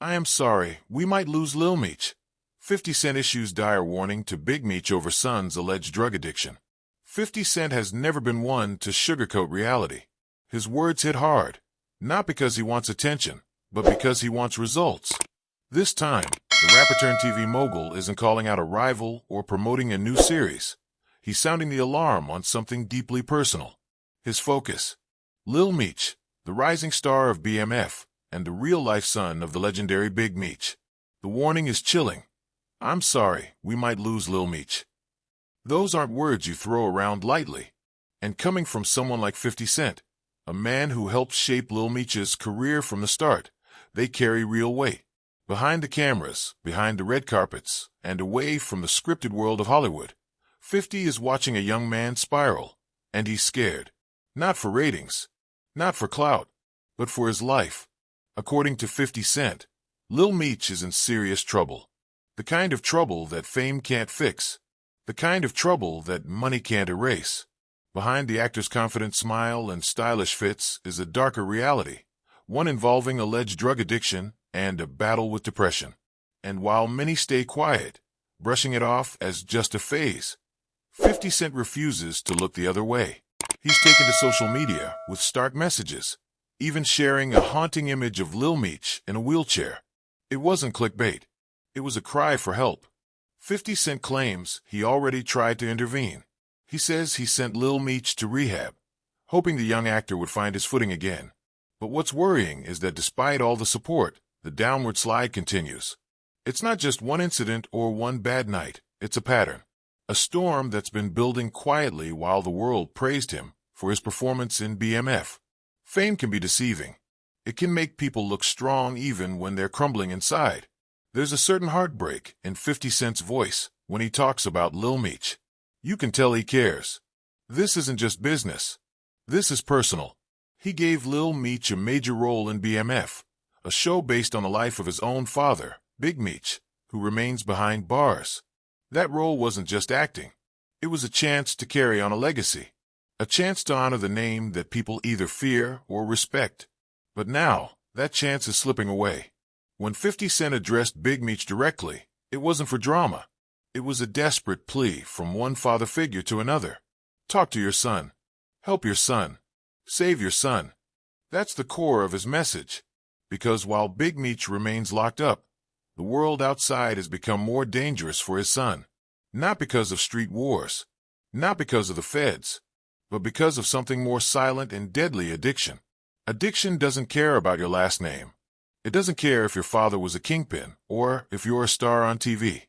I am sorry, we might lose Lil Meech. 50 Cent issues dire warning to Big Meech over son's alleged drug addiction. 50 Cent has never been one to sugarcoat reality. His words hit hard, not because he wants attention, but because he wants results. This time, the rapper-turned-TV mogul isn't calling out a rival or promoting a new series. He's sounding the alarm on something deeply personal. His focus. Lil Meech, the rising star of BMF, and the real-life son of the legendary Big Meech. The warning is chilling. I'm sorry, we might lose Lil Meech. Those aren't words you throw around lightly. And coming from someone like 50 Cent, a man who helped shape Lil Meech's career from the start, they carry real weight. Behind the cameras, behind the red carpets, and away from the scripted world of Hollywood, 50 is watching a young man spiral, and he's scared. Not for ratings, not for clout, but for his life. According to 50 Cent, Lil Meech is in serious trouble. The kind of trouble that fame can't fix. The kind of trouble that money can't erase. Behind the actor's confident smile and stylish fits is a darker reality, one involving alleged drug addiction and a battle with depression. And while many stay quiet, brushing it off as just a phase, 50 Cent refuses to look the other way. He's taken to social media with stark messages, even sharing a haunting image of Lil Meech in a wheelchair. It wasn't clickbait. It was a cry for help. 50 Cent claims he already tried to intervene. He says he sent Lil Meech to rehab, hoping the young actor would find his footing again. But what's worrying is that despite all the support, the downward slide continues. It's not just one incident or one bad night. It's a pattern. A storm that's been building quietly while the world praised him for his performance in BMF. Fame can be deceiving. It can make people look strong even when they're crumbling inside. There's a certain heartbreak in 50 Cent's voice when he talks about Lil Meech. You can tell he cares. This isn't just business. This is personal. He gave Lil Meech a major role in BMF, a show based on the life of his own father, Big Meech, who remains behind bars. That role wasn't just acting. It was a chance to carry on a legacy, a chance to honor the name that people either fear or respect. But now, that chance is slipping away. When 50 Cent addressed Big Meech directly, it wasn't for drama. It was a desperate plea from one father figure to another. Talk to your son. Help your son. Save your son. That's the core of his message. Because while Big Meech remains locked up, the world outside has become more dangerous for his son. Not because of street wars, not because of the feds, but because of something more silent and deadly: addiction. Addiction doesn't care about your last name. It doesn't care if your father was a kingpin or if you're a star on TV.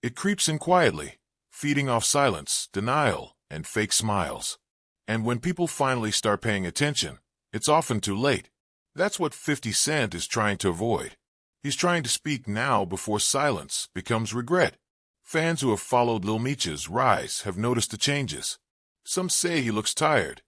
It creeps in quietly, feeding off silence, denial, and fake smiles. And when people finally start paying attention, it's often too late. That's what 50 Cent is trying to avoid. He's trying to speak now before silence becomes regret. Fans who have followed Lil Meech's rise have noticed the changes. Some say he looks tired.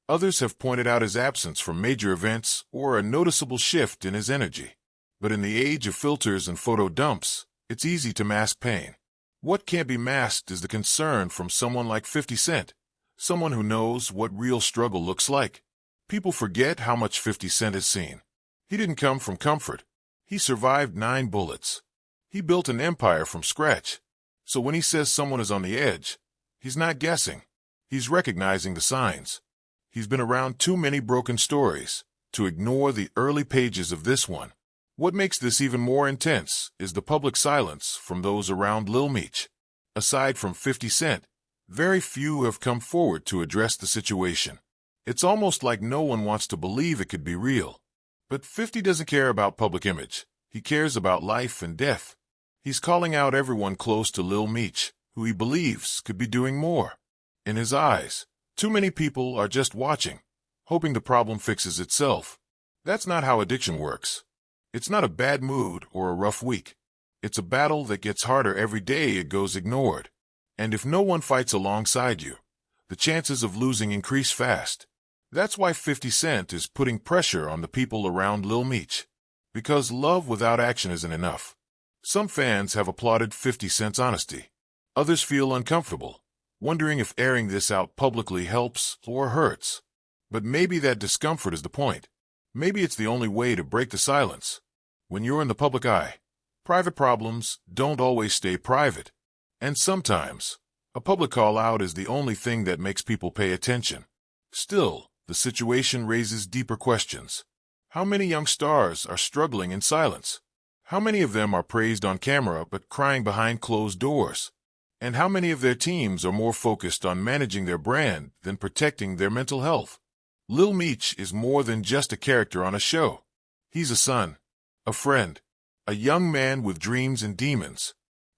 Others have pointed out his absence from major events or a noticeable shift in his energy. But in the age of filters and photo dumps, it's easy to mask pain. What can't be masked is the concern from someone like 50 Cent, someone who knows what real struggle looks like. People forget how much 50 Cent has seen. He didn't come from comfort. He survived 9 bullets. He built an empire from scratch. So when he says someone is on the edge, he's not guessing. He's recognizing the signs. He's been around too many broken stories to ignore the early pages of this one. What makes this even more intense is the public silence from those around Lil Meech. Aside from 50 Cent, very few have come forward to address the situation. It's almost like no one wants to believe it could be real. But 50 doesn't care about public image. He cares about life and death. He's calling out everyone close to Lil Meech, who he believes could be doing more. In his eyes, too many people are just watching, hoping the problem fixes itself. That's not how addiction works. It's not a bad mood or a rough week. It's a battle that gets harder every day it goes ignored. And if no one fights alongside you, the chances of losing increase fast. That's why 50 Cent is putting pressure on the people around Lil Meech. Because love without action isn't enough. Some fans have applauded 50 Cent's honesty. Others feel uncomfortable, wondering if airing this out publicly helps or hurts. But maybe that discomfort is the point. Maybe it's the only way to break the silence. When you're in the public eye, private problems don't always stay private. And sometimes, a public call-out is the only thing that makes people pay attention. Still, the situation raises deeper questions. How many young stars are struggling in silence? How many of them are praised on camera but crying behind closed doors? And how many of their teams are more focused on managing their brand than protecting their mental health? Lil Meech is more than just a character on a show. He's a son, a friend, a young man with dreams and demons.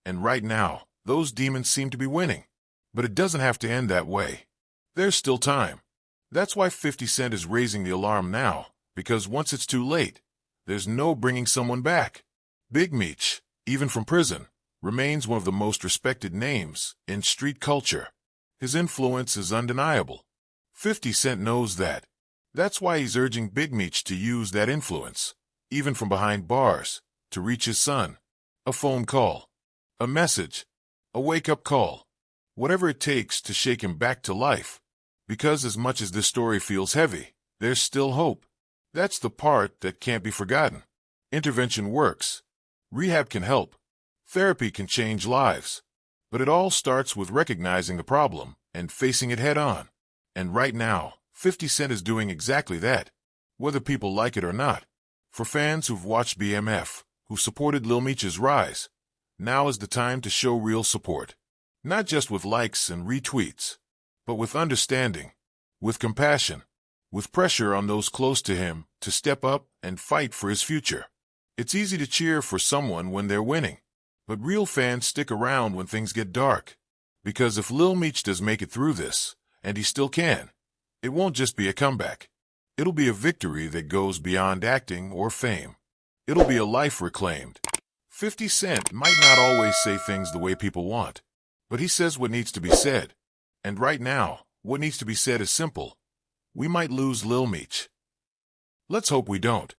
And right now, those demons seem to be winning. But it doesn't have to end that way. There's still time. That's why 50 Cent is raising the alarm now, because once it's too late, there's no bringing someone back. Big Meech, even from prison, remains one of the most respected names in street culture. His influence is undeniable. 50 Cent knows that. That's why he's urging Big Meech to use that influence, even from behind bars, to reach his son. A phone call, a message, a wake-up call, whatever it takes to shake him back to life. Because as much as this story feels heavy, there's still hope. That's the part that can't be forgotten. Intervention works. Rehab can help. Therapy can change lives. But it all starts with recognizing the problem and facing it head on. And right now, 50 Cent is doing exactly that, whether people like it or not. For fans who've watched BMF, who supported Lil Meech's rise, now is the time to show real support. Not just with likes and retweets, but with understanding, with compassion, with pressure on those close to him to step up and fight for his future. It's easy to cheer for someone when they're winning, but real fans stick around when things get dark. Because if Lil Meech does make it through this, and he still can, it won't just be a comeback. It'll be a victory that goes beyond acting or fame. It'll be a life reclaimed. 50 Cent might not always say things the way people want, but he says what needs to be said. And right now, what needs to be said is simple. We might lose Lil Meech. Let's hope we don't.